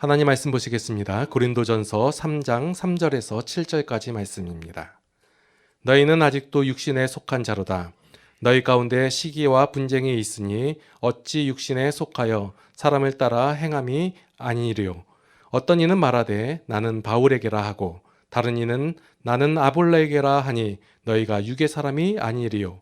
하나님 말씀 보시겠습니다. 고린도전서 3장 3절에서 7절까지 말씀입니다. 너희는 아직도 육신에 속한 자로다. 너희 가운데 시기와 분쟁이 있으니 어찌 육신에 속하여 사람을 따라 행함이 아니리요. 어떤 이는 말하되 나는 바울에게라 하고 다른 이는 나는 아볼로에게라 하니 너희가 육의 사람이 아니리요.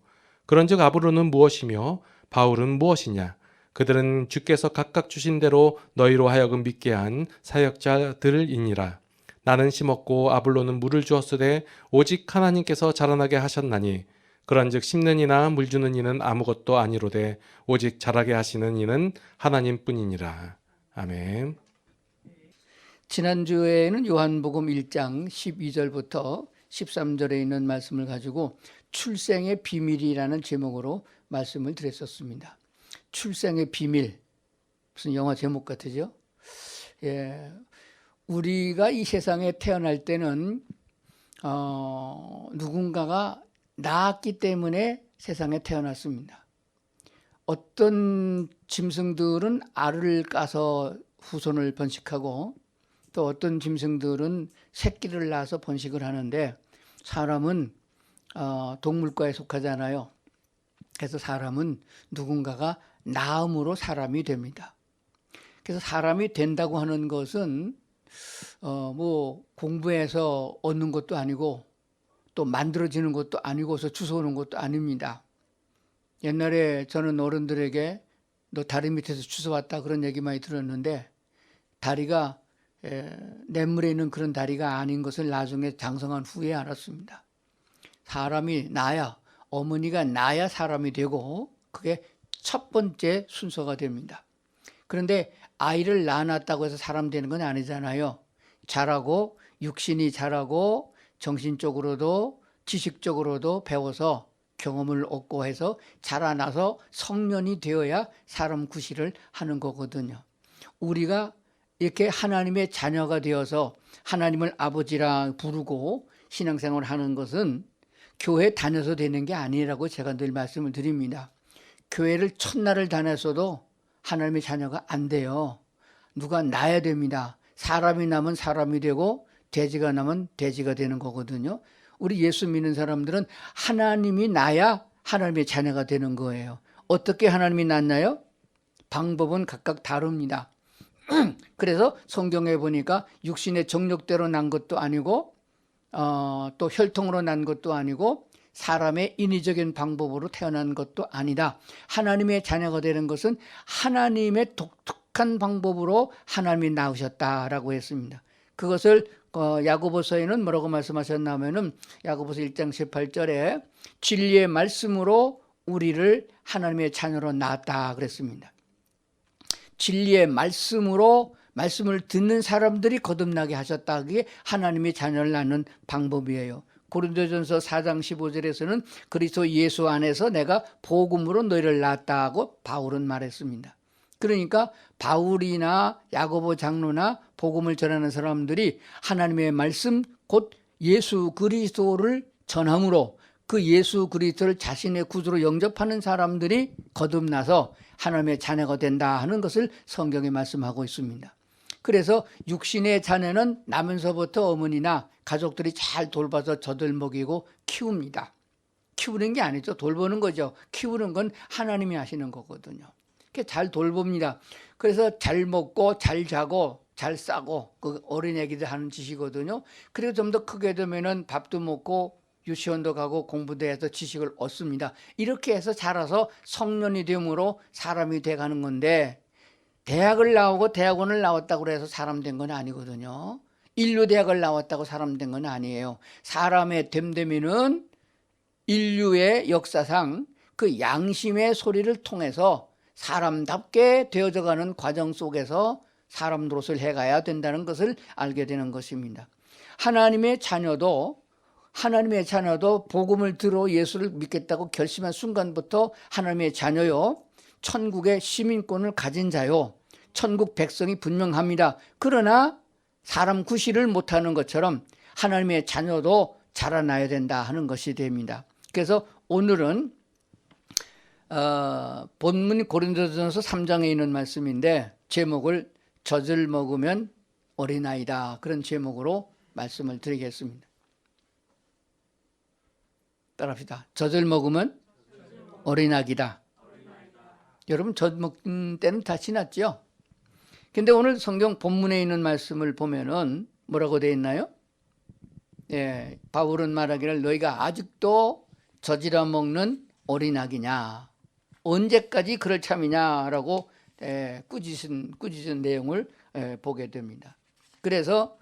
그런즉 아볼로는 무엇이며 바울은 무엇이냐? 그들은 주께서 각각 주신 대로 너희로 하여금 믿게 한 사역자들이니라. 나는 심었고 아볼로는 물을 주었으되 오직 하나님께서 자라나게 하셨나니 그런즉 심는 이나 물 주는 이는 아무것도 아니로되 오직 자라게 하시는 이는 하나님뿐이니라. 아멘. 지난주에는 요한복음 1장 12절부터 13절에 있는 말씀을 가지고 출생의 비밀이라는 제목으로 말씀을 드렸었습니다. 출생의 비밀, 무슨 영화 제목 같으죠? 예, 우리가 이 세상에 태어날 때는 누군가가 낳았기 때문에 세상에 태어났습니다. 어떤 짐승들은 알을 까서 후손을 번식하고 또 어떤 짐승들은 새끼를 낳아서 번식을 하는데 사람은 동물과에 속하잖아요. 그래서 사람은 누군가가 낳음으로 사람이 됩니다. 그래서 사람이 된다고 하는 것은 뭐 공부해서 얻는 것도 아니고 또 만들어지는 것도 아니고서 주워오는 것도 아닙니다. 옛날에 저는 어른들에게 너 다리 밑에서 주워왔다 그런 얘기 많이 들었는데 다리가 냇물에 있는 그런 다리가 아닌 것을 나중에 장성한 후에 알았습니다. 사람이 나야, 어머니가 나야 사람이 되고 그게 첫 번째 순서가 됩니다. 그런데 아이를 낳아놨다고 해서 사람 되는 건 아니잖아요. 자라고 육신이 자라고 정신적으로도 지식적으로도 배워서 경험을 얻고 해서 자라나서 성년이 되어야 사람 구실을 하는 거거든요. 우리가 이렇게 하나님의 자녀가 되어서 하나님을 아버지라 부르고 신앙생활을 하는 것은 교회 다녀서 되는 게 아니라고 제가 늘 말씀을 드립니다. 교회를 첫날을 다녔어도 하나님의 자녀가 안 돼요. 누가 낳아야 됩니다. 사람이 나면 사람이 되고 돼지가 나면 돼지가 되는 거거든요. 우리 예수 믿는 사람들은 하나님이 나야 하나님의 자녀가 되는 거예요. 어떻게 하나님이 낳나요? 방법은 각각 다릅니다. 그래서 성경에 보니까 육신의 정욕대로 난 것도 아니고 또 혈통으로 난 것도 아니고 사람의 인위적인 방법으로 태어난 것도 아니다. 하나님의 자녀가 되는 것은 하나님의 독특한 방법으로 하나님이 낳으셨다라고 했습니다. 그것을 야고보서에는 뭐라고 말씀하셨냐면은 야고보서 1장 18절에 진리의 말씀으로 우리를 하나님의 자녀로 낳았다 그랬습니다. 진리의 말씀으로 말씀을 듣는 사람들이 거듭나게 하셨다. 그게 하나님의 자녀를 낳는 방법이에요. 고린도전서 4장 15절에서는 그리스도 예수 안에서 내가 복음으로 너희를 낳았다고 바울은 말했습니다. 그러니까 바울이나 야고보 장로나 복음을 전하는 사람들이 하나님의 말씀 곧 예수 그리스도를 전함으로 그 예수 그리스도를 자신의 구주로 영접하는 사람들이 거듭나서 하나님의 자녀가 된다 하는 것을 성경에 말씀하고 있습니다. 그래서 육신의 자녀는 나면서부터 어머니나 가족들이 잘 돌봐서 젖을 먹이고 키웁니다. 키우는 게 아니죠. 돌보는 거죠. 키우는 건 하나님이 하시는 거거든요. 잘 돌봅니다. 그래서 잘 먹고 잘 자고 잘 싸고 그 어린애기들 하는 짓이거든요. 그리고 좀 더 크게 되면은 밥도 먹고 유치원도 가고 공부도 해서 지식을 얻습니다. 이렇게 해서 자라서 성년이 되므로 사람이 돼가는 건데 대학을 나오고 대학원을 나왔다고 해서 사람 된 건 아니거든요. 인류대학을 나왔다고 사람 된 건 아니에요. 사람의 됨됨이는 인류의 역사상 그 양심의 소리를 통해서 사람답게 되어져가는 과정 속에서 사람 노릇을 해가야 된다는 것을 알게 되는 것입니다. 하나님의 자녀도 복음을 들어 예수를 믿겠다고 결심한 순간부터 하나님의 자녀요. 천국의 시민권을 가진 자요. 천국 백성이 분명합니다. 그러나 사람 구실을 못하는 것처럼 하나님의 자녀도 자라나야 된다 하는 것이 됩니다. 그래서 오늘은 본문 고린도전서 3장에 있는 말씀인데 제목을 젖을 먹으면 어린아이다. 그런 제목으로 말씀을 드리겠습니다. 따라합시다. 젖을 먹으면 어린아기다. 여러분 젖 먹는 때는 다 지났죠? 근데 오늘 성경 본문에 있는 말씀을 보면은 뭐라고 되어 있나요? 예, 바울은 말하기를 너희가 아직도 젖이라 먹는 어린아기냐? 언제까지 그럴 참이냐라고 꾸짖은 내용을 보게 됩니다. 그래서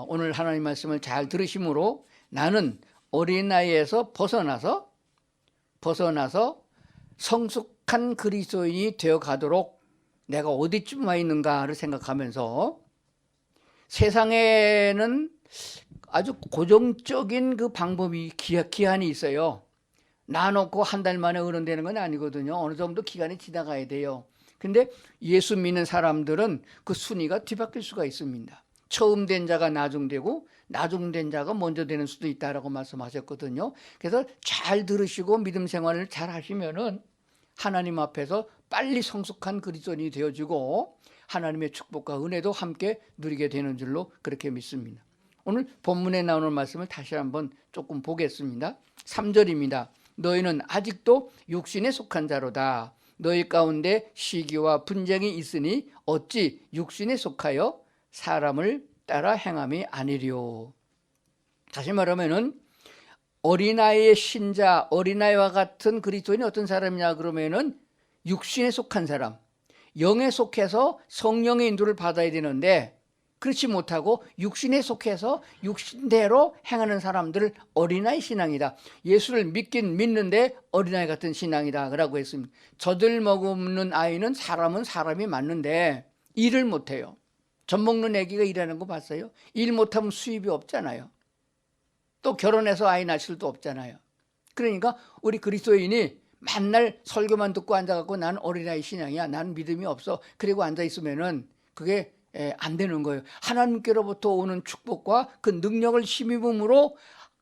오늘 하나님 말씀을 잘 들으심으로 나는 어린아이에서 벗어나서 성숙한 그리스도인이 되어 가도록 내가 어디쯤 와 있는가를 생각하면서 세상에는 아주 고정적인 그 방법이 기한이 있어요. 놔놓고 한 달 만에 어른되는 건 아니거든요. 어느 정도 기간이 지나가야 돼요. 근데 예수 믿는 사람들은 그 순위가 뒤바뀔 수가 있습니다. 처음 된 자가 나중되고 나중된 자가 먼저 되는 수도 있다라고 말씀하셨거든요. 그래서 잘 들으시고 믿음 생활을 잘 하시면은 하나님 앞에서 빨리 성숙한 그리스도인이 되어지고 하나님의 축복과 은혜도 함께 누리게 되는 줄로 그렇게 믿습니다. 오늘 본문에 나오는 말씀을 다시 한번 조금 보겠습니다. 3절입니다. 너희는 아직도 육신에 속한 자로다. 너희 가운데 시기와 분쟁이 있으니 어찌 육신에 속하여 사람을 따라 행함이 아니리요. 다시 말하면은 어린아이의 신자, 어린아이와 같은 그리스도인이 어떤 사람이냐 그러면은 육신에 속한 사람, 영에 속해서 성령의 인도를 받아야 되는데 그렇지 못하고 육신에 속해서 육신대로 행하는 사람들을 어린아이 신앙이다. 예수를 믿긴 믿는데 어린아이 같은 신앙이다 라고 했습니다. 젖을 먹는 아이는 사람은 사람이 맞는데 일을 못해요. 젖 먹는 애기가 일하는 거 봤어요? 일 못하면 수입이 없잖아요. 또 결혼해서 아이 낳을 수도 없잖아요. 그러니까 우리 그리스도인이 맨날 설교만 듣고 앉아갖고 나는 어린아이 신앙이야, 나는 믿음이 없어, 그리고 앉아있으면은 그게 안 되는 거예요. 하나님께로부터 오는 축복과 그 능력을 힘입음으로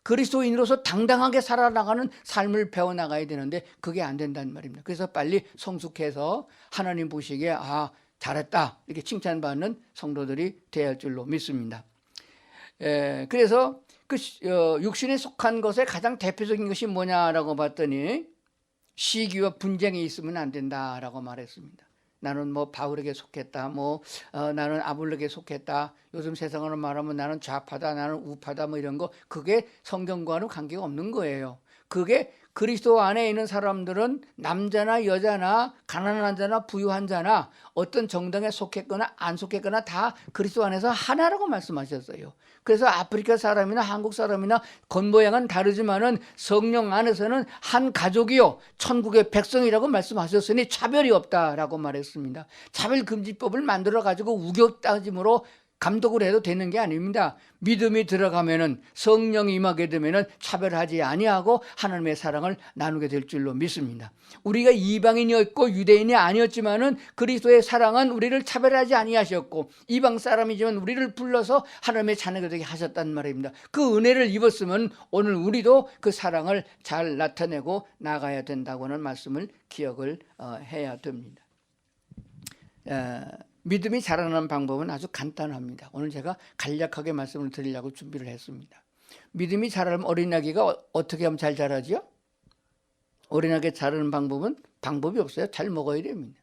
그리스도인으로서 당당하게 살아나가는 삶을 배워나가야 되는데 그게 안 된다는 말입니다. 그래서 빨리 성숙해서 하나님 보시기에 잘했다 이렇게 칭찬받는 성도들이 되어야 할 줄로 믿습니다. 그래서 그 육신에 속한 것의 가장 대표적인 것이 뭐냐라고 봤더니 시기와 분쟁이 있으면 안 된다라고 말했습니다. 나는 뭐 바울에게 속했다, 나는 아볼로에게 속했다, 요즘 세상으로 말하면 나는 좌파다, 나는 우파다, 이런 거, 그게 성경과는 관계가 없는 거예요. 그게 그리스도 안에 있는 사람들은 남자나 여자나 가난한 자나 부유한 자나 어떤 정당에 속했거나 안 속했거나 다 그리스도 안에서 하나라고 말씀하셨어요. 그래서 아프리카 사람이나 한국 사람이나 겉모양은 다르지만은 성령 안에서는 한 가족이요 천국의 백성이라고 말씀하셨으니 차별이 없다라고 말했습니다. 차별금지법을 만들어 가지고 우격다짐으로 감독을 해도 되는 게 아닙니다. 믿음이 들어가면은 성령이 임하게 되면은 차별하지 아니하고 하나님의 사랑을 나누게 될 줄로 믿습니다. 우리가 이방인이었고 유대인이 아니었지만은 그리스도의 사랑은 우리를 차별하지 아니하셨고 이방 사람이지만 우리를 불러서 하나님의 자녀가 되게 하셨단 말입니다. 그 은혜를 입었으면 오늘 우리도 그 사랑을 잘 나타내고 나가야 된다고는 말씀을 기억을 해야 됩니다. 믿음이 자라나는 방법은 아주 간단합니다. 오늘 제가 간략하게 말씀을 드리려고 준비를 했습니다. 믿음이 자라면 어린아기가 어떻게 하면 잘 자라죠? 어린아기 자라는 방법은 방법이 없어요. 잘 먹어야 됩니다.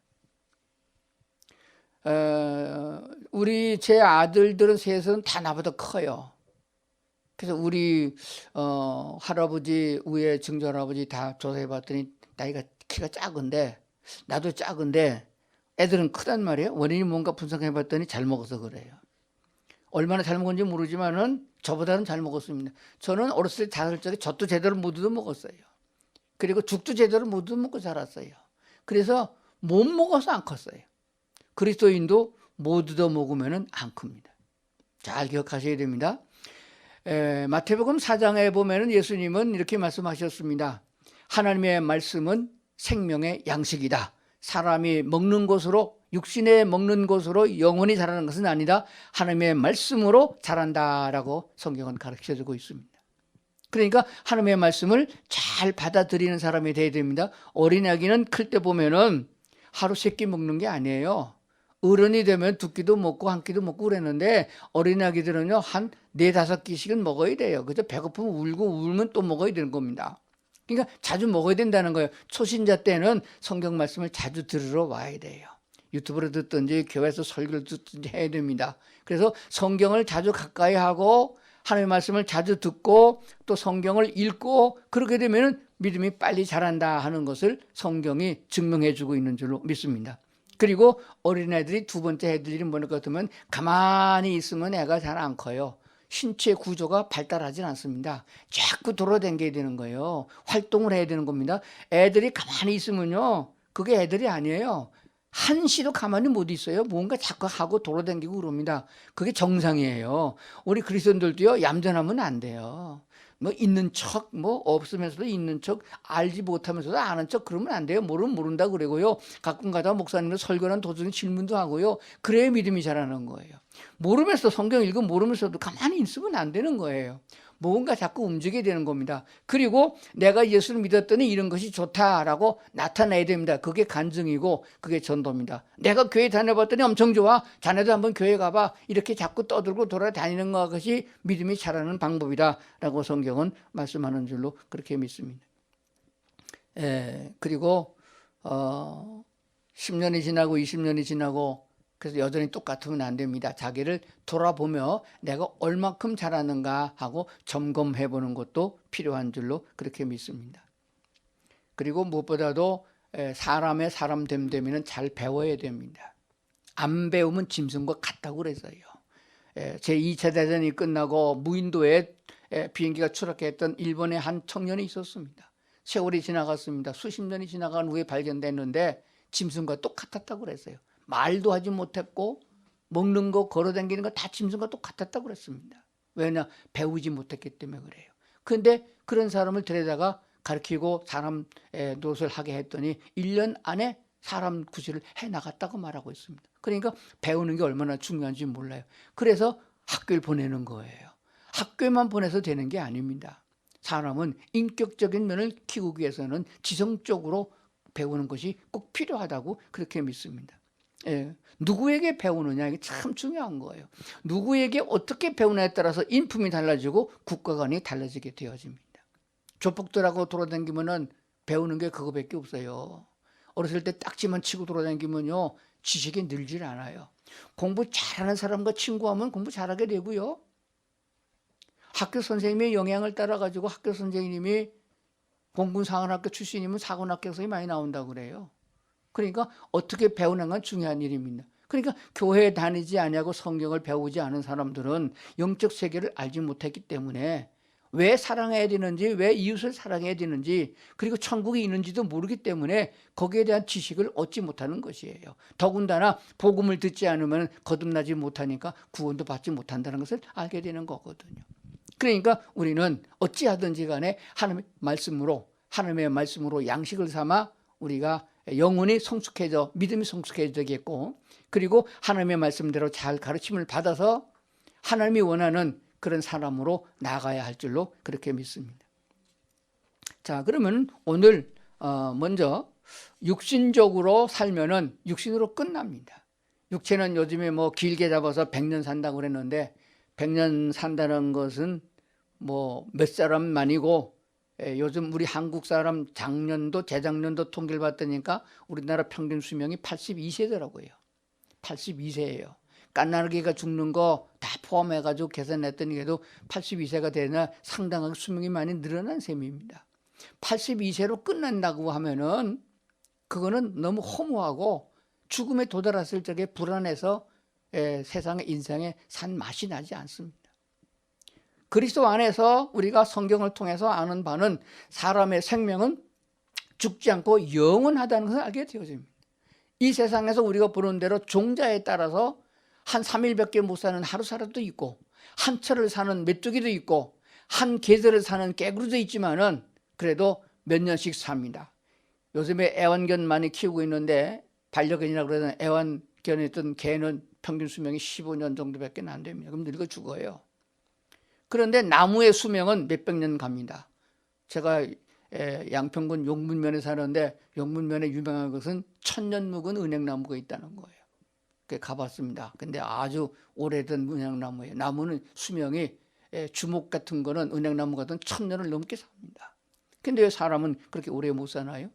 우리 제 아들들은 셋은 다 나보다 커요. 그래서 우리 할아버지 위에 증조할아버지 다 조사해봤더니 나이가 키가 작은데 나도 작은데 애들은 크단 말이에요. 원인이 뭔가 분석해봤더니 잘 먹어서 그래요. 얼마나 잘 먹었는지 모르지만은 저보다는 잘 먹었습니다. 저는 어렸을 때 5살짜리 젖도 제대로 못 얻어 먹었어요. 그리고 죽도 제대로 못 얻어 먹고 자랐어요. 그래서 못 먹어서 안 컸어요. 그리스도인도 못 얻어 먹으면은 안 큽니다. 잘 기억하셔야 됩니다. 마태복음 4장에 보면은 예수님은 이렇게 말씀하셨습니다. 하나님의 말씀은 생명의 양식이다. 사람이 먹는 것으로 육신에 먹는 것으로 영원히 자라는 것은 아니다. 하나님의 말씀으로 자란다라고 성경은 가르쳐주고 있습니다. 그러니까 하나님의 말씀을 잘 받아들이는 사람이 되어야 됩니다. 어린아기는 클 때 보면은 하루 3끼 먹는 게 아니에요. 어른이 되면 두 끼도 먹고 한 끼도 먹고 그랬는데 어린아기들은요 한 네다섯 끼씩은 먹어야 돼요. 그죠? 배고프면 울고 울면 또 먹어야 되는 겁니다. 그러니까 자주 먹어야 된다는 거예요. 초신자 때는 성경 말씀을 자주 들으러 와야 돼요. 유튜브로 듣든지 교회에서 설교를 듣든지 해야 됩니다. 그래서 성경을 자주 가까이 하고 하나님의 말씀을 자주 듣고 또 성경을 읽고 그렇게 되면 믿음이 빨리 자란다 하는 것을 성경이 증명해 주고 있는 줄로 믿습니다. 그리고 어린애들이 두 번째 해야 될 일은 뭐냐 같으면 가만히 있으면 애가 잘 안 커요. 신체 구조가 발달하지 않습니다. 자꾸 돌아다녀야 되는 거예요. 활동을 해야 되는 겁니다. 애들이 가만히 있으면요. 그게 애들이 아니에요. 한시도 가만히 못 있어요. 뭔가 자꾸 하고 돌아다니고 그럽니다. 그게 정상이에요. 우리 그리스도인들도요. 얌전하면 안 돼요. 뭐 있는 척, 뭐 없으면서도 있는 척, 알지 못하면서도 아는 척 그러면 안 돼요. 모르면 모른다 그러고요. 가끔 가다 목사님은 설교는 도중에 질문도 하고요. 그래야 믿음이 자라는 거예요. 모르면서 성경 읽으면 모르면서도 가만히 있으면 안 되는 거예요. 뭔가 자꾸 움직여야 되는 겁니다. 그리고 내가 예수를 믿었더니 이런 것이 좋다라고 나타내야 됩니다. 그게 간증이고 그게 전도입니다. 내가 교회 다녀봤더니 엄청 좋아. 자네도 한번 교회 가봐. 이렇게 자꾸 떠들고 돌아다니는 것이 믿음이 자라는 방법이다라고 성경은 말씀하는 줄로 그렇게 믿습니다. 그리고 10년이 지나고 20년이 지나고 그래서 여전히 똑같으면 안 됩니다. 자기를 돌아보며 내가 얼마큼 잘하는가 하고 점검해 보는 것도 필요한 줄로 그렇게 믿습니다. 그리고 무엇보다도 사람의 사람 됨됨이는 잘 배워야 됩니다. 안 배우면 짐승과 같다고 그래서요. 제2차 대전이 끝나고 무인도에 비행기가 추락했던 일본의 한 청년이 있었습니다. 세월이 지나갔습니다. 수십 년이 지나간 후에 발견됐는데 짐승과 똑같았다고 그랬어요. 말도 하지 못했고 먹는 거 걸어다니는 거 다 짐승과 똑같았다고 그랬습니다. 왜냐? 배우지 못했기 때문에 그래요. 그런데 그런 사람을 데려다가 가르치고 사람 노릇을 하게 했더니 1년 안에 사람 구실을 해나갔다고 말하고 있습니다. 그러니까 배우는 게 얼마나 중요한지 몰라요. 그래서 학교를 보내는 거예요. 학교에만 보내서 되는 게 아닙니다. 사람은 인격적인 면을 키우기 위해서는 지성적으로 배우는 것이 꼭 필요하다고 그렇게 믿습니다. 누구에게 배우느냐 이게 참 중요한 거예요. 누구에게 어떻게 배우냐에 따라서 인품이 달라지고 국가관이 달라지게 되어집니다. 조폭들하고 돌아다니면은 배우는 게 그거밖에 없어요. 어렸을 때 딱지만 치고 돌아다니면요 지식이 늘질 않아요. 공부 잘하는 사람과 친구하면 공부 잘하게 되고요. 학교 선생님의 영향을 따라 가지고 학교 선생님이 공군사관학교 출신이면 사관학교에서 많이 나온다고 그래요. 그러니까 어떻게 배우는 건 중요한 일입니다. 그러니까 교회에 다니지 아니하고 성경을 배우지 않은 사람들은 영적 세계를 알지 못했기 때문에 왜 사랑해야 되는지, 왜 이웃을 사랑해야 되는지, 그리고 천국이 있는지도 모르기 때문에 거기에 대한 지식을 얻지 못하는 것이에요. 더군다나 복음을 듣지 않으면 거듭나지 못하니까 구원도 받지 못한다는 것을 알게 되는 거거든요. 그러니까 우리는 어찌하든지 간에 하나님의 말씀으로 양식을 삼아 우리가 영혼이 성숙해져 믿음이 성숙해지겠고 그리고 하나님의 말씀대로 잘 가르침을 받아서 하나님이 원하는 그런 사람으로 나가야 할 줄로 그렇게 믿습니다. 자, 그러면 오늘 먼저 육신적으로 살면은 육신으로 끝납니다. 육체는 요즘에 뭐 길게 잡아서 100년 산다고 그랬는데 100년 산다는 것은 뭐 몇 사람만이고 요즘 우리 한국 사람 작년도 재작년도 통계를 봤더니까 우리나라 평균 수명이 82세더라고요. 82세예요. 깐나르기가 죽는 거 다 포함해가지고 계산했더니 그래도 82세가 되나 상당하게 수명이 많이 늘어난 셈입니다. 82세로 끝난다고 하면은 그거는 너무 허무하고 죽음에 도달했을 적에 불안해서 세상의 인생에 산 맛이 나지 않습니다. 그리스도 안에서 우리가 성경을 통해서 아는 바는 사람의 생명은 죽지 않고 영원하다는 것을 알게 되어집니다. 이 세상에서 우리가 보는 대로 종자에 따라서 한 3일밖에 못 사는 하루사람도 있고 한 철을 사는 메뚜기도 있고 한 계절을 사는 깨구리도 있지만은 그래도 몇 년씩 삽니다. 요즘에 애완견 많이 키우고 있는데 반려견이라고 그러는 애완견에 있던 개는 평균 수명이 15년 정도밖에 안 됩니다. 그럼 늙어 죽어요. 그런데 나무의 수명은 몇백 년 갑니다. 제가 양평군 용문면에 사는데 용문면에 유명한 것은 천년 묵은 은행나무가 있다는 거예요. 가봤습니다. 근데 아주 오래된 은행나무예요. 나무는 수명이 주목 같은 거는 은행나무 같은 1000년을 넘게 삽니다. 근데 왜 사람은 그렇게 오래 못 사나요?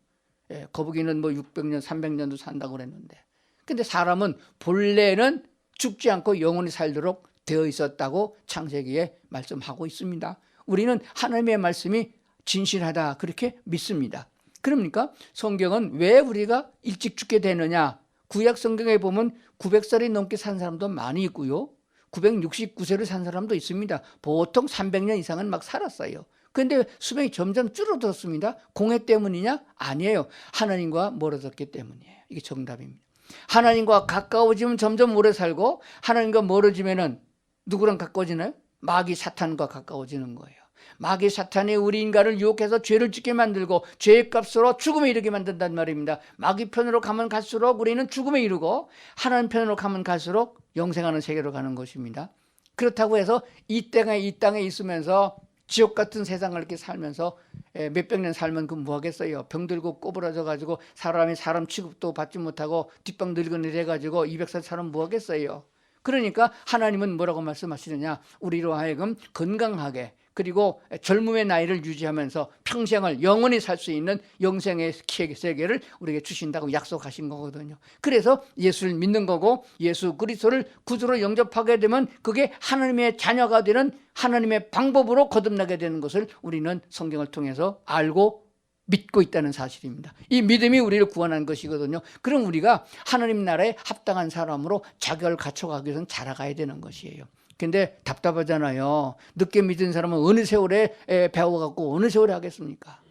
거북이는 뭐 600년, 300년도 산다고 그랬는데. 근데 사람은 본래는 죽지 않고 영원히 살도록 되어 있었다고 창세기에 말씀하고 있습니다. 우리는 하나님의 말씀이 진실하다 그렇게 믿습니다. 그러니까 성경은 왜 우리가 일찍 죽게 되느냐? 구약 성경에 보면 900살이 넘게 산 사람도 많이 있고요. 969세를 산 사람도 있습니다. 보통 300년 이상은 막 살았어요. 그런데 수명이 점점 줄어들었습니다. 공해 때문이냐? 아니에요. 하나님과 멀어졌기 때문이에요. 이게 정답입니다. 하나님과 가까워지면 점점 오래 살고 하나님과 멀어지면은 누구랑 가까워지나요? 마귀 사탄과 가까워지는 거예요. 마귀 사탄이 우리 인간을 유혹해서 죄를 짓게 만들고 죄의 값으로 죽음에 이르게 만든단 말입니다. 마귀 편으로 가면 갈수록 우리는 죽음에 이르고 하나님 편으로 가면 갈수록 영생하는 세계로 가는 것입니다. 그렇다고 해서 이 땅에 있으면서 지옥 같은 세상을 이렇게 살면서 몇백 년 살면 그 뭐 하겠어요. 병들고 꼬부라져 가지고 사람이 사람 취급도 받지 못하고 뒷방 늙은이 돼 가지고 200살 사람 뭐 하겠어요. 그러니까 하나님은 뭐라고 말씀하시느냐? 우리로 하여금 건강하게 그리고 젊음의 나이를 유지하면서 평생을 영원히 살 수 있는 영생의 세계를 우리에게 주신다고 약속하신 거거든요. 그래서 예수를 믿는 거고 예수 그리스도를 구주로 영접하게 되면 그게 하나님의 자녀가 되는 하나님의 방법으로 거듭나게 되는 것을 우리는 성경을 통해서 알고 믿고 있다는 사실입니다. 이 믿음이 우리를 구원한 것이거든요. 그럼 우리가 하나님 나라에 합당한 사람으로 자격을 갖춰가기 위해서는 자라가야 되는 것이에요. 근데 답답하잖아요. 늦게 믿은 사람은 어느 세월에 배워갖고 어느 세월에 하겠습니까?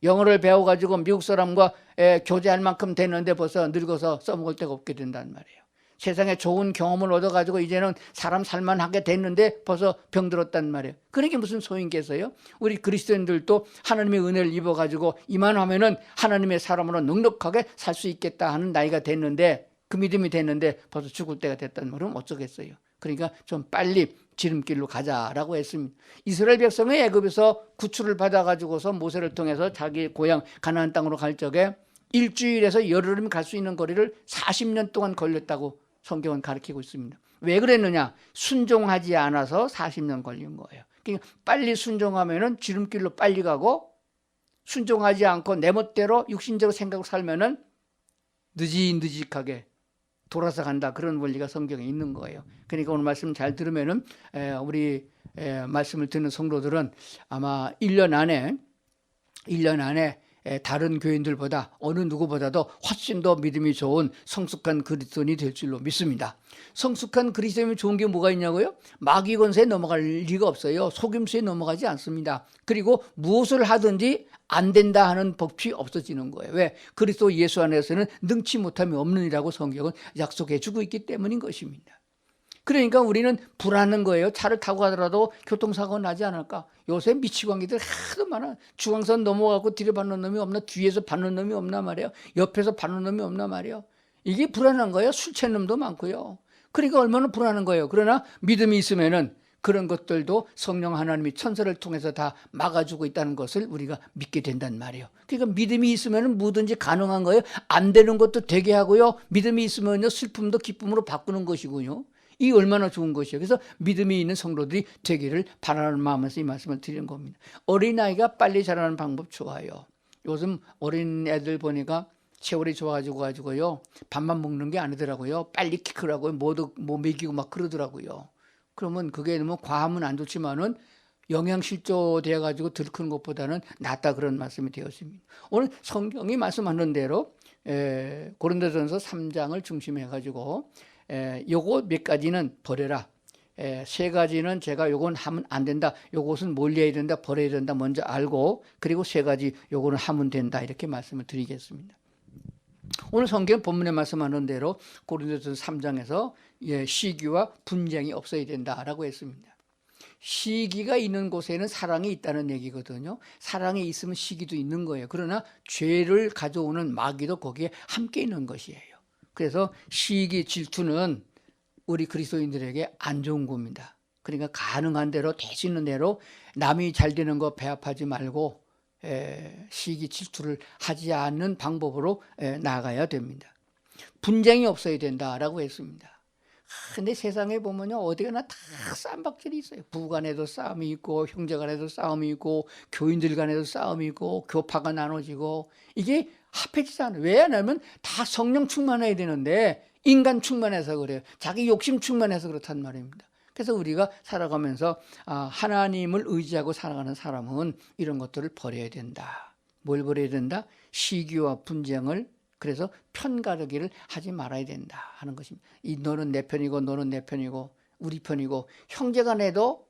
영어를 배워가지고 미국 사람과 교제할 만큼 됐는데 벌써 늙어서 써먹을 데가 없게 된단 말이에요. 세상에 좋은 경험을 얻어가지고 이제는 사람 살만하게 됐는데 벌써 병들었단 말이에요. 그러게 무슨 소용이겠어요? 우리 그리스도인들도 하나님의 은혜를 입어가지고 이만하면은 하나님의 사람으로 넉넉하게 살 수 있겠다 하는 나이가 됐는데 그 믿음이 됐는데 벌써 죽을 때가 됐단 말이면 어쩌겠어요? 그러니까 좀 빨리 지름길로 가자라고 했습니다. 이스라엘 백성의 애굽에서 구출을 받아가지고서 모세를 통해서 자기 고향 가나안 땅으로 갈 적에 일주일에서 열흘이면 갈 수 있는 거리를 40년 동안 걸렸다고 성경은 가르치고 있습니다. 왜 그랬느냐? 순종하지 않아서 40년 걸린 거예요. 그러니까 빨리 순종하면은 지름길로 빨리 가고 순종하지 않고 내 멋대로 육신적으로 생각을 살면은 느직느직하게 돌아서 간다. 그런 원리가 성경에 있는 거예요. 그러니까 오늘 말씀 잘 들으면은 우리 말씀을 듣는 성도들은 아마 1년 안에 다른 교인들보다 어느 누구보다도 훨씬 더 믿음이 좋은 성숙한 그리스도인이 될 줄로 믿습니다. 성숙한 그리스도인이 좋은 게 뭐가 있냐고요? 마귀 권세에 넘어갈 리가 없어요. 속임수에 넘어가지 않습니다. 그리고 무엇을 하든지 안 된다 하는 법이 없어지는 거예요. 왜? 그리스도 예수 안에서는 능치 못함이 없느니라고 성경은 약속해 주고 있기 때문인 것입니다. 그러니까 우리는 불안한 거예요. 차를 타고 가더라도 교통사고가 나지 않을까. 요새 미치광이들 하도 많아. 중앙선 넘어가고 뒤로 받는 놈이 없나, 뒤에서 받는 놈이 없나 말이에요. 옆에서 받는 놈이 없나 말이에요. 이게 불안한 거예요. 술 취한 놈도 많고요. 그러니까 얼마나 불안한 거예요. 그러나 믿음이 있으면은 그런 것들도 성령 하나님이 천사를 통해서 다 막아주고 있다는 것을 우리가 믿게 된단 말이에요. 그러니까 믿음이 있으면 뭐든지 가능한 거예요. 안 되는 것도 되게 하고요. 믿음이 있으면요, 슬픔도 기쁨으로 바꾸는 것이고요. 이 얼마나 좋은 것이에요. 그래서 믿음이 있는 성도들이 되기를 바라는 마음에서 이 말씀을 드리는 겁니다. 어린아이가 빨리 자라는 방법 좋아요. 요즘 어린 애들 보니까 세월이 좋아가지고요. 밥만 먹는 게 아니더라고요. 빨리 키 크라고요. 뭐도 뭐 먹이고 막 그러더라고요. 그러면 그게 너무 과하면 안 좋지만은 영양실조 되어가지고 들크는 것보다는 낫다 그런 말씀이 되었습니다. 오늘 성경이 말씀하는 대로 고린도전서 3장을 중심해가지고 요거 몇 가지는 버려라. 세 가지는 제가 요건 하면 안 된다. 요것은 멀리해야 된다. 버려야 된다. 먼저 알고 그리고 세 가지 요거는 하면 된다. 이렇게 말씀을 드리겠습니다. 오늘 성경 본문에 말씀하는 대로 고린도전서 3장에서 시기와 분쟁이 없어야 된다라고 했습니다. 시기가 있는 곳에는 사랑이 있다는 얘기거든요. 사랑이 있으면 시기도 있는 거예요. 그러나 죄를 가져오는 마귀도 거기에 함께 있는 것이에요. 그래서 시기, 질투는 우리 그리스도인들에게 안 좋은 겁니다. 그러니까 가능한 대로 될 수 있는 대로 남이 잘 되는 거 배합하지 말고 시기, 질투를 하지 않는 방법으로 나아가야 됩니다. 분쟁이 없어야 된다라고 했습니다. 근데 세상에 보면요, 어디 가나 다 쌈박질이 있어요. 부부간에도 싸움이 있고, 형제간에도 싸움이 있고, 교인들 간에도 싸움이 있고, 교파가 나눠지고, 이게 합해지지 않아요. 왜? 하냐면 다 성령 충만해야 되는데 인간 충만해서 그래요. 자기 욕심 충만해서 그렇단 말입니다. 그래서 우리가 살아가면서 하나님을 의지하고 살아가는 사람은 이런 것들을 버려야 된다. 뭘 버려야 된다? 시기와 분쟁을, 그래서 편가르기를 하지 말아야 된다 하는 것입니다. 너는 내 편이고 너는 내 편이고 우리 편이고, 형제간에도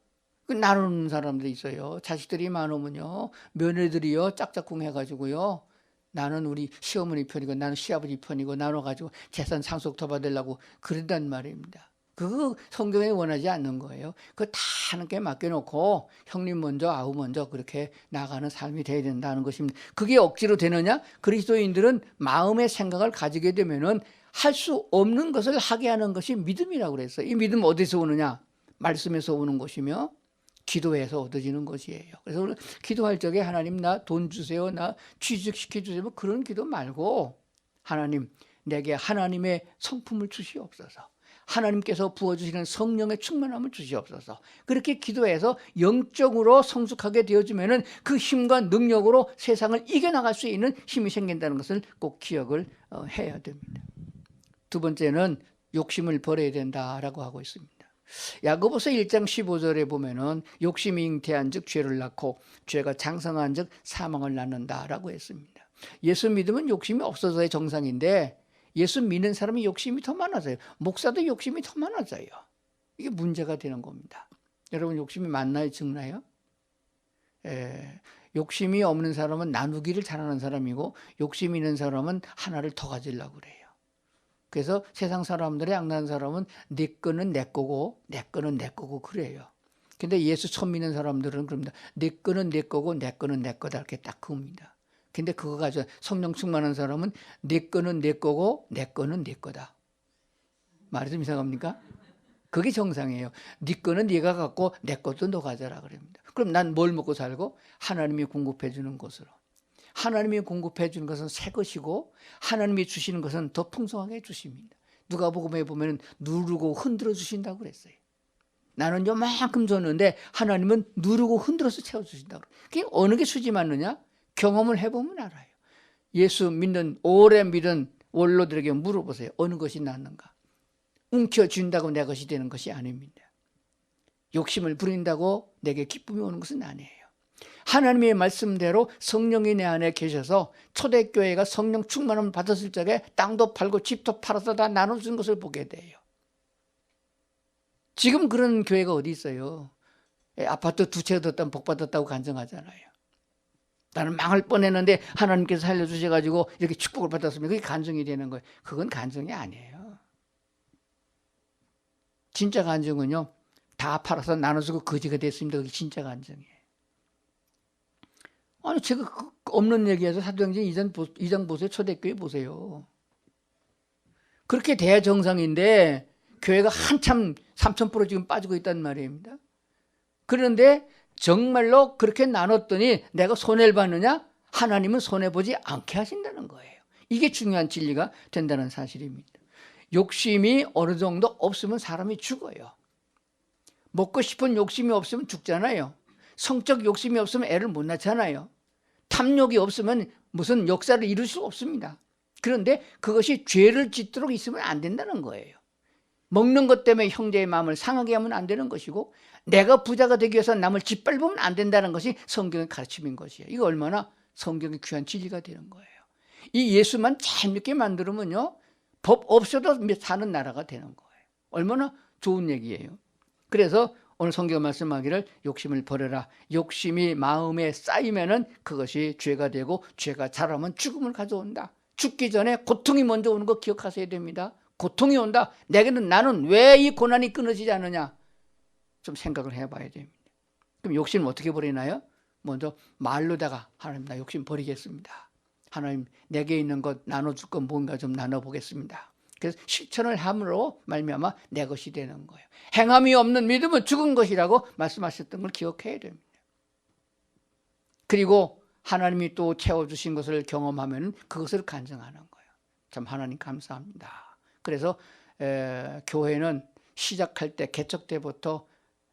나누는 사람들이 있어요. 자식들이 많으면요, 며느리들이요 짝짝꿍 해가지고요, 나는 우리 시어머니 편이고 나는 시아버지 편이고 나눠가지고 재산 상속 더 받으려고 그런단 말입니다. 그거 성경에 원하지 않는 거예요. 그거 다 하나님께 맡겨놓고 형님 먼저 아우 먼저 그렇게 나가는 삶이 돼야 된다는 것입니다. 그게 억지로 되느냐? 그리스도인들은 마음의 생각을 가지게 되면은 할 수 없는 것을 하게 하는 것이 믿음이라고 그랬어요. 이 믿음 어디서 오느냐? 말씀에서 오는 것이며 기도해서 얻어지는 것이에요. 그래서 우리 기도할 적에 하나님 나 돈 주세요, 나 취직시켜 주세요, 뭐 그런 기도 말고 하나님 내게 하나님의 성품을 주시옵소서. 하나님께서 부어주시는 성령의 충만함을 주시옵소서. 그렇게 기도해서 영적으로 성숙하게 되어지면은 그 힘과 능력으로 세상을 이겨나갈 수 있는 힘이 생긴다는 것을 꼭 기억을 해야 됩니다. 두 번째는 욕심을 버려야 된다라고 하고 있습니다. 야고보서 1장 15절에 보면은 욕심이 잉태한 즉 죄를 낳고 죄가 장성한 즉 사망을 낳는다라고 했습니다. 예수 믿으면 욕심이 없어서의 정상인데 예수 믿는 사람이 욕심이 더 많아져요. 목사도 욕심이 더 많아져요. 이게 문제가 되는 겁니다. 여러분 욕심이 많나요, 적나요? 욕심이 없는 사람은 나누기를 잘하는 사람이고, 욕심이 있는 사람은 하나를 더 가지려고 그래요. 그래서 세상 사람들의 악난 사람은 내 거는 내 거고 내 거는 내 거고 그래요. 근데 예수 처음 믿는 사람들은 그럽니다. 내 거는 내 거고 내 거는 내 거다 이렇게 딱 그겁니다. 근데 그거 가지고 성령 충만한 사람은 내 거는 내 거고 내 거는 내 거다. 말이 좀 이상합니까? 그게 정상이에요. 네 거는 네가 갖고 내 것도 너 가져라 그럽니다. 그럼 난 뭘 먹고 살고? 하나님이 공급해 주는 것으로. 하나님이 공급해 주는 것은 새 것이고 하나님이 주시는 것은 더 풍성하게 주십니다. 누가복음에 보면 누르고 흔들어 주신다고 그랬어요. 나는 요만큼 줬는데 하나님은 누르고 흔들어서 채워주신다고. 그게 어느 게 수지 맞느냐? 경험을 해보면 알아요. 예수 믿는 오래 믿은 원로들에게 물어보세요. 어느 것이 낫는가? 움켜쥔다고 내 것이 되는 것이 아닙니다. 욕심을 부린다고 내게 기쁨이 오는 것은 아니에요. 하나님의 말씀대로 성령이 내 안에 계셔서 초대교회가 성령 충만함을 받았을 적에 땅도 팔고 집도 팔아서 다 나눠준 것을 보게 돼요. 지금 그런 교회가 어디 있어요? 아파트 2채 얻었다면 복 받았다고 간증하잖아요. 나는 망할 뻔했는데 하나님께서 살려주셔가지고 이렇게 축복을 받았으면 그게 간증이 되는 거예요. 그건 간증이 아니에요. 진짜 간증은요, 다 팔아서 나눠주고 거지가 됐습니다. 그게 진짜 간증이에요. 아니 제가 없는 얘기해서 사도행전 2장 보세요. 초대교회 보세요. 그렇게 돼야 정상인데 교회가 한참 3,000% 지금 빠지고 있단 말입니다. 그런데 정말로 그렇게 나눴더니 내가 손해를 받느냐? 하나님은 손해보지 않게 하신다는 거예요. 이게 중요한 진리가 된다는 사실입니다. 욕심이 어느 정도 없으면 사람이 죽어요. 먹고 싶은 욕심이 없으면 죽잖아요. 성적 욕심이 없으면 애를 못 낳잖아요. 탐욕이 없으면 무슨 역사를 이룰 수 없습니다. 그런데 그것이 죄를 짓도록 있으면 안 된다는 거예요. 먹는 것 때문에 형제의 마음을 상하게 하면 안 되는 것이고, 내가 부자가 되기 위해서 남을 짓밟으면 안 된다는 것이 성경의 가르침인 것이에요. 이거 얼마나 성경의 귀한 진리가 되는 거예요. 이 예수만 잘 믿게 만들면요, 법 없어도 사는 나라가 되는 거예요. 얼마나 좋은 얘기예요. 그래서 오늘 성경 말씀하기를 욕심을 버려라. 욕심이 마음에 쌓이면은 그것이 죄가 되고 죄가 자라면 죽음을 가져온다. 죽기 전에 고통이 먼저 오는 거 기억하셔야 됩니다. 고통이 온다. 나는 왜 이 고난이 끊어지지 않느냐? 좀 생각을 해봐야 됩니다. 그럼 욕심을 어떻게 버리나요? 먼저 말로다가 하나님 나 욕심 버리겠습니다. 하나님 내게 있는 것 나눠줄 건 뭔가 좀 나눠보겠습니다. 그래서 실천을 함으로 말미암아 내 것이 되는 거예요. 행함이 없는 믿음은 죽은 것이라고 말씀하셨던 걸 기억해야 됩니다. 그리고 하나님이 또 채워주신 것을 경험하면 그것을 간증하는 거예요. 참 하나님 감사합니다. 그래서 교회는 시작할 때 개척 때부터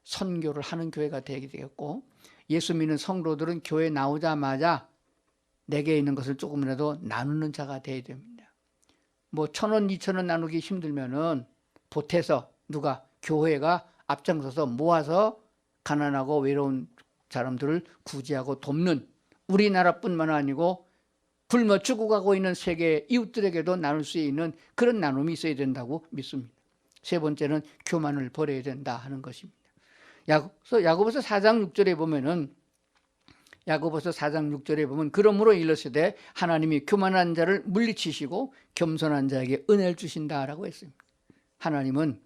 선교를 하는 교회가 되게 되었고, 예수 믿는 성도들은 교회 나오자마자 내게 있는 것을 조금이라도 나누는 자가 되어야 됩니다. 뭐 1,000원, 2,000원 나누기 힘들면은 보태서 누가 교회가 앞장서서 모아서 가난하고 외로운 사람들을 구제하고 돕는, 우리나라뿐만 아니고 굶어 죽어가고 있는 세계 이웃들에게도 나눌 수 있는 그런 나눔이 있어야 된다고 믿습니다. 세 번째는 교만을 버려야 된다 하는 것입니다. 야고보서 4장 6절에 보면은, 야고보서 4장 6절에 보면, 그러므로 일러시되 하나님이 교만한 자를 물리치시고 겸손한 자에게 은혜를 주신다라고 했습니다. 하나님은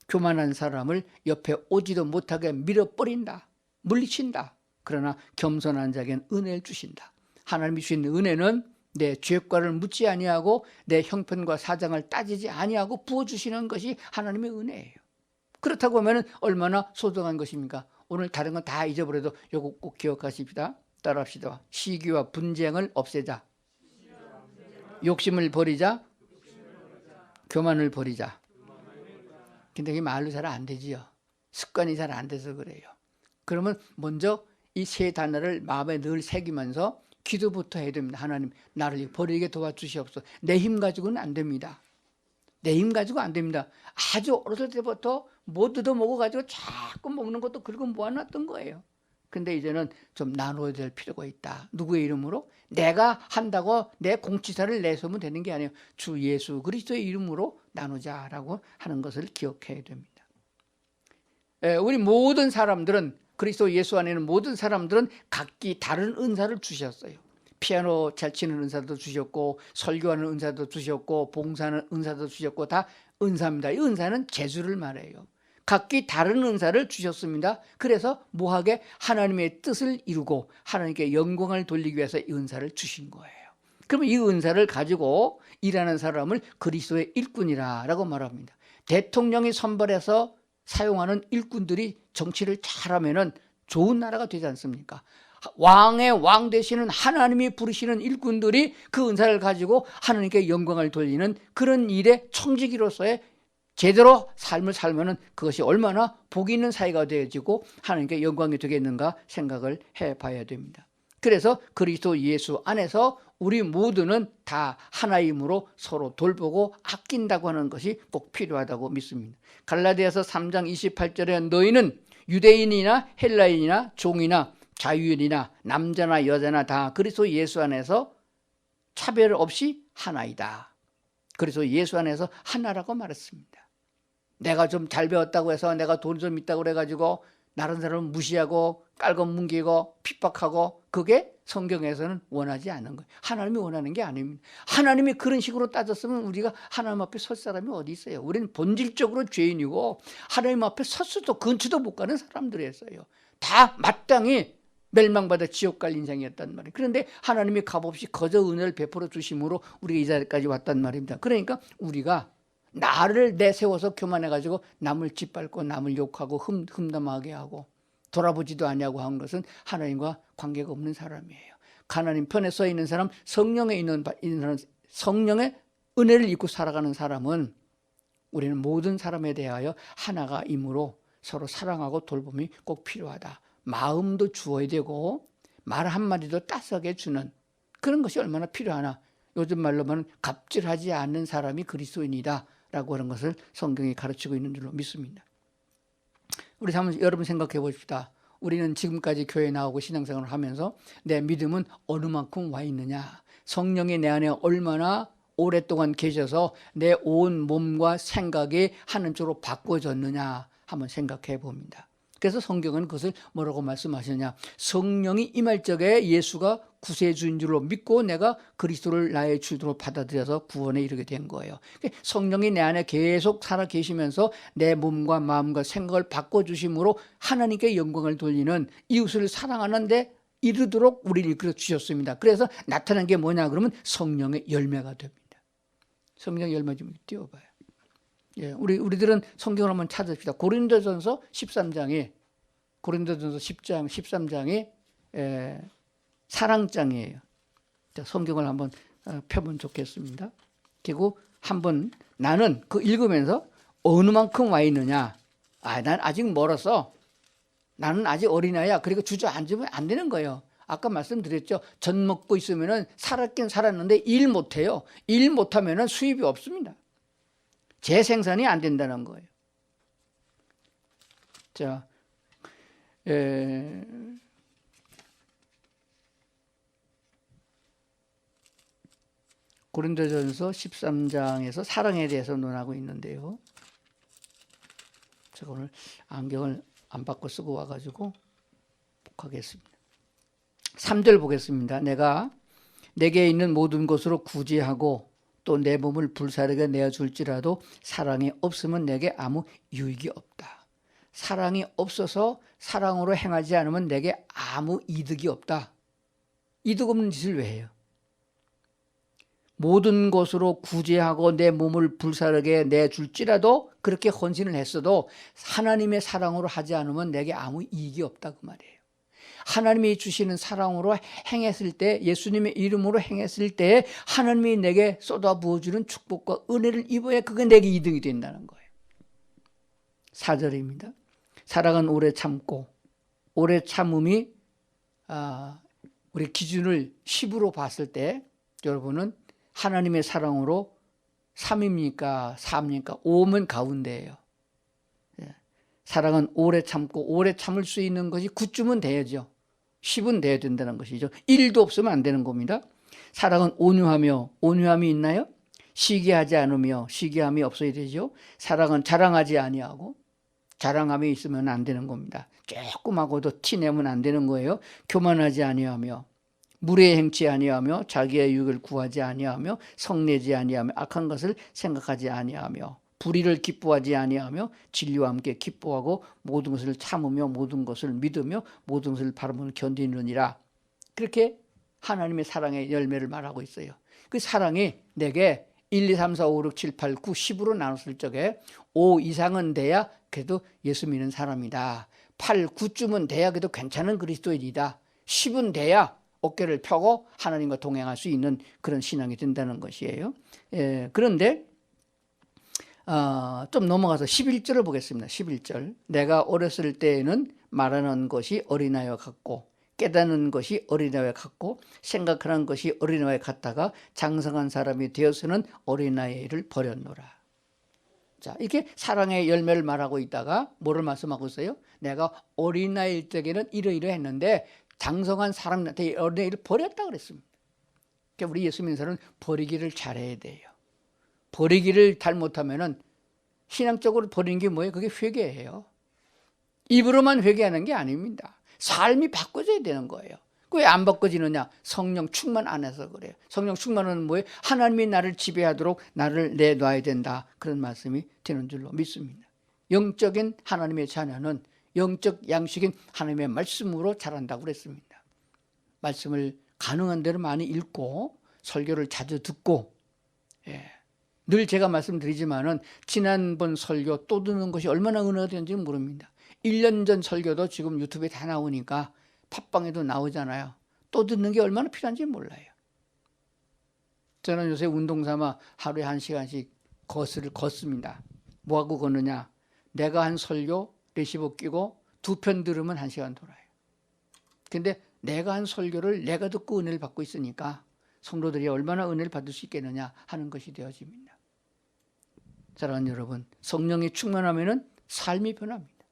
교만한 사람을 옆에 오지도 못하게 밀어버린다, 물리친다. 그러나 겸손한 자에게는 은혜를 주신다. 하나님이 주신 은혜는 내 죄과를 묻지 아니하고 내 형편과 사정을 따지지 아니하고 부어주시는 것이 하나님의 은혜예요. 그렇다고 하면 얼마나 소중한 것입니까? 오늘 다른 건 다 잊어버려도 이거 꼭 기억하십시다. 따라합시다. 시기와 분쟁을 없애자. 욕심을 버리자. 교만을 버리자. 근데 이게 말로 잘 안 되지요. 습관이 잘 안 돼서 그래요. 그러면 먼저 이 세 단어를 마음에 늘 새기면서 기도부터 해야 됩니다. 하나님, 나를 버리게 도와주시옵소서. 내 힘 가지고는 안 됩니다. 내 힘 가지고 안 됩니다. 아주 어렸을 때부터 못 얻어 먹어가지고 자꾸 먹는 것도 그리고 모아놨던 거예요. 근데 이제는 좀 나눠야 될 필요가 있다. 누구의 이름으로? 내가 한다고 내 공치사를 내세우면 되는 게 아니에요. 주 예수 그리스도의 이름으로 나누자라고 하는 것을 기억해야 됩니다. 우리 모든 사람들은, 그리스도 예수 안에 있는 모든 사람들은 각기 다른 은사를 주셨어요. 피아노 잘 치는 은사도 주셨고, 설교하는 은사도 주셨고, 봉사하는 은사도 주셨고, 다 은사입니다. 이 은사는 재주를 말해요. 각기 다른 은사를 주셨습니다. 그래서 뭐하게? 하나님의 뜻을 이루고 하나님께 영광을 돌리기 위해서 이 은사를 주신 거예요. 그러면 이 은사를 가지고 일하는 사람을 그리스도의 일꾼이라고 말합니다. 대통령이 선발해서 사용하는 일꾼들이 정치를 잘하면은 좋은 나라가 되지 않습니까? 왕의 왕 되시는 하나님이 부르시는 일꾼들이 그 은사를 가지고 하나님께 영광을 돌리는 그런 일의 청지기로서의 제대로 삶을 살면은 그것이 얼마나 복이 있는 사회가 되어지고 하나님께 영광이 되겠는가 생각을 해봐야 됩니다. 그래서 그리스도 예수 안에서 우리 모두는 다 하나의 힘으로 서로 돌보고 아낀다고 하는 것이 꼭 필요하다고 믿습니다. 갈라디아서 3장 28절에 너희는 유대인이나 헬라인이나 종이나 자유인이나 남자나 여자나 다 그리스도 예수 안에서 차별 없이 하나이다. 그래서 예수 안에서 하나라고 말했습니다. 내가 좀 잘 배웠다고 해서, 내가 돈 좀 있다고 그래가지고 다른 사람을 무시하고 깔고 뭉개고 핍박하고, 그게 성경에서는 원하지 않는 거예요. 하나님이 원하는 게 아닙니다. 하나님이 그런 식으로 따졌으면 우리가 하나님 앞에 설 사람이 어디 있어요? 우리는 본질적으로 죄인이고 하나님 앞에 섰어도 근처도 못 가는 사람들이었어요. 다 마땅히 멸망받아 지옥 갈 인생이었단 말이에요. 그런데 하나님이 값없이 거저 은혜를 베풀어 주심으로 우리가 이 자리까지 왔단 말입니다. 그러니까 우리가 나를 내세워서 교만해가지고 남을 짓밟고 남을 욕하고 흠담하게 하고 돌아보지도 아니하고 하는 것은 하나님과 관계가 없는 사람이에요. 하나님 편에 서 있는 사람, 성령에 있는 사람, 성령의 은혜를 입고 살아가는 사람은 우리는 모든 사람에 대하여 하나가 이므로 서로 사랑하고 돌봄이 꼭 필요하다. 마음도 주어야 되고 말 한마디도 따스하게 주는 그런 것이 얼마나 필요하나. 요즘 말로 하면 갑질하지 않는 사람이 그리스도인이다 라고 하는 것을 성경이 가르치고 있는 줄로 믿습니다. 우리 한번 여러분 생각해 보십시다. 우리는 지금까지 교회에 나오고 신앙생활을 하면서 내 믿음은 어느 만큼 와 있느냐, 성령이 내 안에 얼마나 오랫동안 계셔서 내 온 몸과 생각이 하나님쪽으로 바꿔졌느냐 한번 생각해 봅니다. 그래서 성경은 그것을 뭐라고 말씀하시느냐, 성령이 임할 적에 예수가 구세주인 줄로 믿고 내가 그리스도를 나의 주로 받아들여서 구원에 이르게 된 거예요. 성령이 내 안에 계속 살아 계시면서 내 몸과 마음과 생각을 바꿔주심으로 하나님께 영광을 돌리는, 이웃을 사랑하는 데 이르도록 우리를 이끌어 주셨습니다. 그래서 나타난 게 뭐냐 그러면 성령의 열매가 됩니다. 성령의 열매 좀 띄워봐요. 예, 우리들은 성경을 한번 찾읍시다. 고린도전서 13장이, 고린도전서 10장, 13장이 사랑장이에요. 자, 성경을 한번 펴면 좋겠습니다. 그리고 한번 나는 그 읽으면서 어느 만큼 와 있느냐. 난 아직 멀었어. 나는 아직 어린아이야. 그리고 주저앉으면 안 되는 거예요. 아까 말씀드렸죠. 젖 먹고 있으면은 살았긴 살았는데 일 못해요. 일 못하면은 수입이 없습니다. 재생산이 안 된다는 거예요. 자, 고린도전서 13장에서 사랑에 대해서 논하고 있는데요. 제가 오늘 안경을 안 바꿔 쓰고 와가지고 복하겠습니다. 3절 보겠습니다. 내가 내게 있는 모든 것으로 구제하고 또 내 몸을 불사르게 내어줄지라도 사랑이 없으면 내게 아무 유익이 없다. 사랑이 없어서 사랑으로 행하지 않으면 내게 아무 이득이 없다. 이득 없는 짓을 왜 해요? 모든 것으로 구제하고 내 몸을 불사르게 내줄지라도 그렇게 헌신을 했어도 하나님의 사랑으로 하지 않으면 내게 아무 이익이 없다 그 말이에요. 하나님이 주시는 사랑으로 행했을 때, 예수님의 이름으로 행했을 때 하나님이 내게 쏟아부어주는 축복과 은혜를 입어야 그게 내게 이득이 된다는 거예요. 4절입니다. 사랑은 오래 참고, 오래 참음이 우리 기준을 10으로 봤을 때 여러분은 하나님의 사랑으로 3입니까? 4입니까? 5면 가운데예요. 사랑은 오래 참고 오래 참을 수 있는 것이 9쯤은 돼야죠. 10은 돼야 된다는 것이죠. 1도 없으면 안 되는 겁니다. 사랑은 온유하며, 온유함이 있나요? 시기하지 않으며, 시기함이 없어야 되죠. 사랑은 자랑하지 아니하고, 자랑함이 있으면 안 되는 겁니다. 조금하고도 티내면 안 되는 거예요. 교만하지 아니하며, 무례 행치 아니하며, 자기의 유익을 구하지 아니하며, 성내지 아니하며, 악한 것을 생각하지 아니하며, 불의를 기뻐하지 아니하며 진리와 함께 기뻐하고 모든 것을 참으며 모든 것을 믿으며 모든 것을 바라보며 견디느니라. 그렇게 하나님의 사랑의 열매를 말하고 있어요. 그 사랑이 내게 1, 2, 3, 4, 5, 6, 7, 8, 9, 10으로 나눴을 적에 5 이상은 돼야 그래도 예수 믿는 사람이다. 8, 9쯤은 돼야 그래도 괜찮은 그리스도인이다. 10은 돼야 어깨를 펴고 하나님과 동행할 수 있는 그런 신앙이 된다는 것이에요. 그런데 좀 넘어가서 11절을 보겠습니다. 11절. 내가 어렸을 때에는 말하는 것이 어린아이와 같고 깨닫는 것이 어린아이와 같고 생각하는 것이 어린아이와 같다가 장성한 사람이 되어서는 어린아이를 버렸노라. 자, 이렇게 사랑의 열매를 말하고 있다가 뭐를 말씀하고 있어요? 내가 어린아이일 적에는 이러이러했는데 장성한 사람한테 어린아이를 버렸다 그랬습니다. 그러니까 우리 예수 믿는 사람은 버리기를 잘해야 돼요. 버리기를 잘못하면은 신앙적으로 버리는 게 뭐예요? 그게 회개예요. 입으로만 회개하는 게 아닙니다. 삶이 바꿔져야 되는 거예요. 왜 안 바꿔지느냐? 성령 충만 안 해서 그래요. 성령 충만은 뭐예요? 하나님이 나를 지배하도록 나를 내놔야 된다. 그런 말씀이 되는 줄로 믿습니다. 영적인 하나님의 자녀는 영적 양식인 하나님의 말씀으로 자란다고 그랬습니다. 말씀을 가능한 대로 많이 읽고 설교를 자주 듣고 늘 제가 말씀드리지만은 지난번 설교 또 듣는 것이 얼마나 은혜가 되는지 모릅니다. 1년 전 설교도 지금 유튜브에 다 나오니까 팟빵에도 나오잖아요. 또 듣는 게 얼마나 필요한지 몰라요. 저는 요새 운동 삼아 하루에 1시간씩 거스를 걷습니다. 뭐하고 걷느냐? 내가 한 설교 레시버 끼고 2편 들으면 1시간 돌아요. 근데 내가 한 설교를 내가 듣고 은혜를 받고 있으니까 성도들이 얼마나 은혜를 받을 수 있겠느냐 하는 것이 되어집니다. 사랑하는 여러분, 성령이 충만하면은 삶이 변합니다.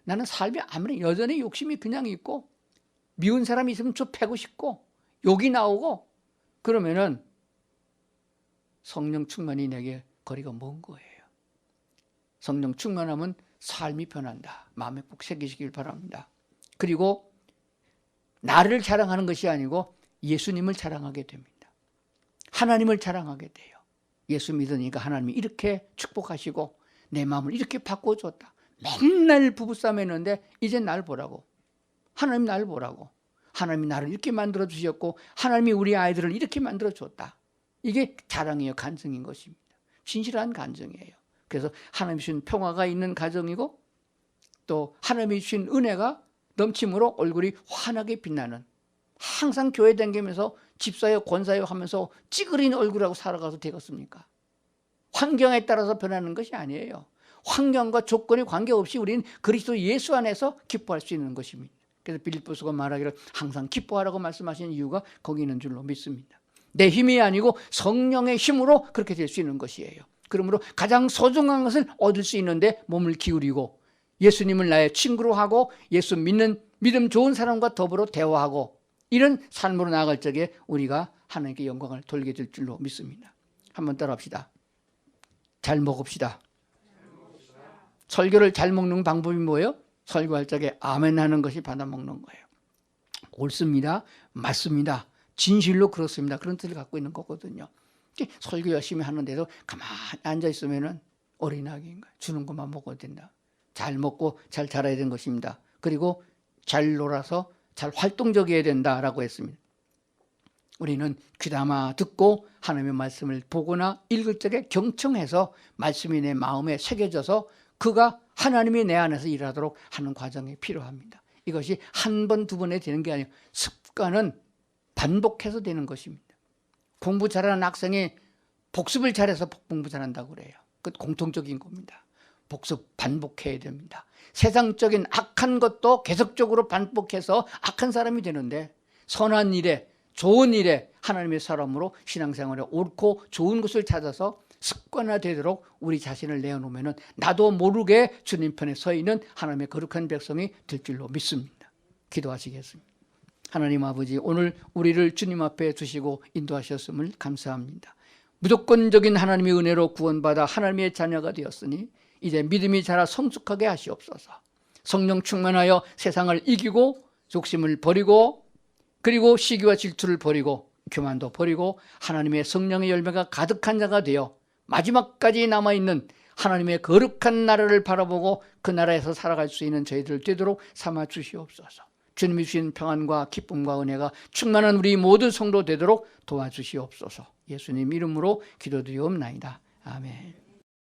나는 삶이 아무리 여전히 욕심이 그냥 있고 미운 사람이 있으면 좀 패고 싶고 욕이 나오고 그러면은 성령 충만이 내게 거리가 먼 거예요. 성령 충만하면 삶이 변한다. 마음에 꼭 새기시길 바랍니다. 그리고 나를 자랑하는 것이 아니고 예수님을 자랑하게 됩니다. 하나님을 자랑하게 돼요. 예수 믿으니까 하나님이 이렇게 축복하시고 내 마음을 이렇게 바꿔줬다. 맨날 부부싸움 했는데 이제 날 보라고. 하나님 날 보라고. 하나님이 나를 이렇게 만들어 주셨고 하나님이 우리 아이들을 이렇게 만들어 줬다. 이게 자랑이에요. 간증인 것입니다. 진실한 간증이에요. 그래서 하나님이 주신 평화가 있는 가정이고 또 하나님이 주신 은혜가 넘침으로 얼굴이 환하게 빛나는, 항상 교회 다니면서 집사요 권사요 하면서 찌그린 얼굴하고 살아가도 되겠습니까? 환경에 따라서 변하는 것이 아니에요. 환경과 조건에 관계없이 우리는 그리스도 예수 안에서 기뻐할 수 있는 것입니다. 그래서 빌립보서가 말하기를 항상 기뻐하라고 말씀하시는 이유가 거기 있는 줄로 믿습니다. 내 힘이 아니고 성령의 힘으로 그렇게 될 수 있는 것이에요. 그러므로 가장 소중한 것을 얻을 수 있는데 몸을 기울이고 예수님을 나의 친구로 하고 예수 믿는 믿음 좋은 사람과 더불어 대화하고 이런 삶으로 나아갈 적에 우리가 하나님께 영광을 돌리게 될 줄로 믿습니다. 한번 따라합시다. 잘 먹읍시다. 설교를 잘 먹는 방법이 뭐예요? 설교할 적에 아멘 하는 것이 받아 먹는 거예요. 옳습니다. 맞습니다. 진실로 그렇습니다. 그런 뜻을 갖고 있는 거거든요. 설교 열심히 하는데도 가만히 앉아있으면 어린아기인 거예요. 주는 것만 먹어야 된다. 잘 먹고 잘 자라야 되는 것입니다. 그리고 잘 놀아서 잘 활동적이어야 된다라고 했습니다. 우리는 귀담아 듣고 하나님의 말씀을 보거나 읽을 적에 경청해서 말씀이 내 마음에 새겨져서 그가 하나님이 내 안에서 일하도록 하는 과정이 필요합니다. 이것이 한 번, 두 번에 되는 게 아니에요. 습관은 반복해서 되는 것입니다. 공부 잘하는 학생이 복습을 잘해서 공부 잘한다고 그래요. 그 공통적인 겁니다. 복습 반복해야 됩니다. 세상적인 악한 것도 계속적으로 반복해서 악한 사람이 되는데 선한 일에 좋은 일에 하나님의 사람으로 신앙생활에 옳고 좋은 것을 찾아서 습관화되도록 우리 자신을 내어놓으면 나도 모르게 주님 편에 서 있는 하나님의 거룩한 백성이 될 줄로 믿습니다. 기도하시겠습니다. 하나님 아버지, 오늘 우리를 주님 앞에 두시고 인도하셨음을 감사합니다. 무조건적인 하나님의 은혜로 구원받아 하나님의 자녀가 되었으니 이제 믿음이 자라 성숙하게 하시옵소서. 성령 충만하여 세상을 이기고 욕심을 버리고 그리고 시기와 질투를 버리고 교만도 버리고 하나님의 성령의 열매가 가득한 자가 되어 마지막까지 남아있는 하나님의 거룩한 나라를 바라보고 그 나라에서 살아갈 수 있는 저희들 되도록 삼아 주시옵소서. 주님이 주신 평안과 기쁨과 은혜가 충만한 우리 모든 성도 되도록 도와주시옵소서. 예수님 이름으로 기도드리옵나이다. 아멘.